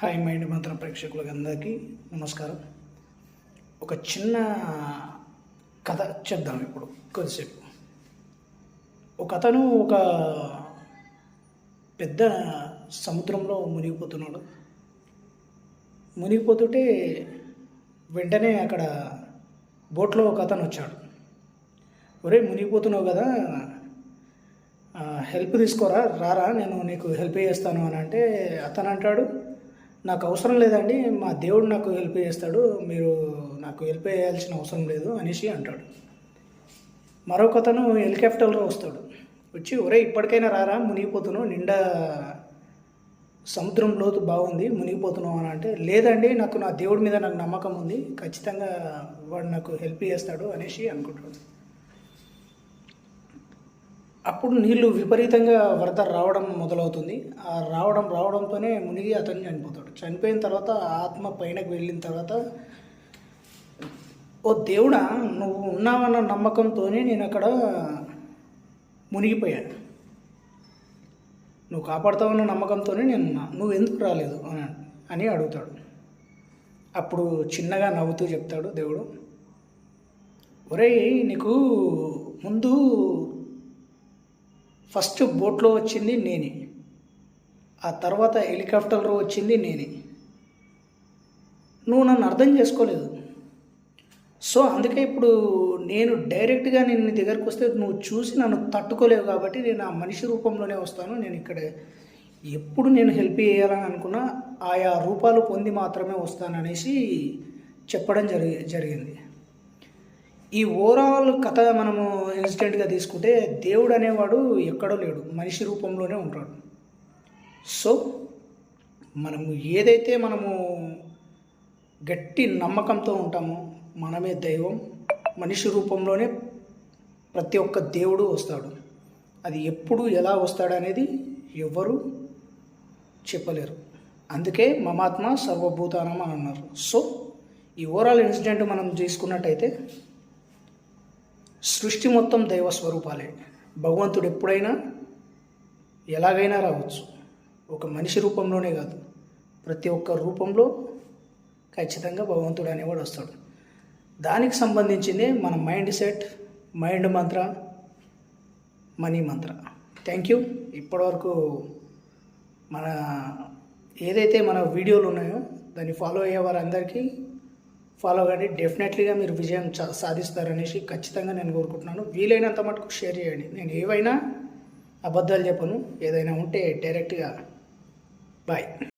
Hi mind మంత్రం ప్రేక్షకులకు అందరికీ నమస్కారం. ఒక చిన్న కథ చెప్దాం ఇప్పుడు కొద్దిసేపు. ఒక అతను ఒక పెద్ద సముద్రంలో మునిగిపోతున్నాడు. మునిగిపోతుంటే వెంటనే అక్కడ బోట్లో ఒక అతను వచ్చాడు. ఒరే, మునిగిపోతున్నావు కదా, హెల్ప్ తీసుకోరా, రారా, నేను నీకు హెల్ప్ చేస్తాను అని అంటే అతను అంటాడు, నాకు అవసరం లేదండి, మా దేవుడు నాకు హెల్ప్ చేస్తాడు, మీరు నాకు హెల్ప్ చేయాల్సిన అవసరం లేదు అనేసి అంటాడు. మరొక అతను హెలికాప్టర్లో వస్తాడు. వచ్చి, ఒరే, ఇప్పటికైనా రారా, మునిగిపోతున్నావు, నిండా సముద్రం లోతు బాగుంది, మునిగిపోతున్నావు అని అంటే, లేదండి, నాకు నా దేవుడి మీద నాకు నమ్మకం ఉంది, ఖచ్చితంగా వాడు నాకు హెల్ప్ చేస్తాడు అనేసి అనుకుంటాడు. అప్పుడు నీళ్లు విపరీతంగా వరద రావడం మొదలవుతుంది. ఆ రావడంతోనే మునిగి అతను చనిపోతాడు. చనిపోయిన తర్వాత ఆత్మ పైనకు వెళ్ళిన తర్వాత, ఓ దేవుడా, నువ్వు ఉన్నావన్న నమ్మకంతోనే నేను అక్కడ మునిగిపోయాను, నువ్వు కాపాడుతావన్న నమ్మకంతోనే నేను నువ్వు ఎందుకు రాలేదు అని అడుగుతాడు. అప్పుడు చిన్నగా నవ్వుతూ చెప్తాడు దేవుడు, ఒరేయ్, నీకు ముందు ఫస్ట్ బోట్లో వచ్చింది నేనే, ఆ తర్వాత హెలికాప్టర్లో వచ్చింది నేనే, నువ్వు నన్ను అర్థం చేసుకోలేదు. సో అందుకే ఇప్పుడు నేను డైరెక్ట్గా నేను నీ దగ్గరకు వస్తే నువ్వు చూసి నన్ను తట్టుకోలేవు, కాబట్టి నేను ఆ మనిషి రూపంలోనే వస్తాను. నేను ఇక్కడ ఎప్పుడు నేను హెల్ప్ చేయాలని అనుకున్నా ఆయా రూపాలు పొంది మాత్రమే వస్తాననేసి చెప్పడం జరిగింది. ఈ ఓవరాల్ కథ మనము ఇన్సిడెంట్గా తీసుకుంటే, దేవుడు అనేవాడు ఎక్కడో లేడు, మనిషి రూపంలోనే ఉంటాడు. సో మనము ఏదైతే మనము గట్టి నమ్మకంతో ఉంటామో, మనమే దైవం, మనిషి రూపంలోనే ప్రతి ఒక్క దేవుడు వస్తాడు. అది ఎప్పుడు ఎలా వస్తాడు అనేది ఎవ్వరూ చెప్పలేరు. అందుకే మమాత్మ సర్వభూతానం అని అన్నారు. సో ఈ ఓవరాల్ ఇన్సిడెంట్ మనం తీసుకున్నట్టయితే, సృష్టి మొత్తం దైవ స్వరూపాలే. భగవంతుడు ఎప్పుడైనా ఎలాగైనా రావచ్చు, ఒక మనిషి రూపంలోనే కాదు, ప్రతి ఒక్క రూపంలో ఖచ్చితంగా భగవంతుడు అనేవాడు వస్తాడు. దానికి సంబంధించిందే మన mind set, mind Mantra, money Mantra. Thank you. ఇప్పటివరకు మన ఏదైతే మన వీడియోలు ఉన్నాయో దాన్ని ఫాలో అయ్యే వారందరికీ ఫాలో అవ్వండి. డెఫినెట్లీగా మీరు విజయం సాధిస్తారనేసి ఖచ్చితంగా నేను కోరుకుంటున్నాను. వీలైనంత మటుకు షేర్ చేయండి. నేను ఏవైనా అబద్ధాలు చెప్పను, ఏదైనా ఉంటే డైరెక్ట్గా బాయ్.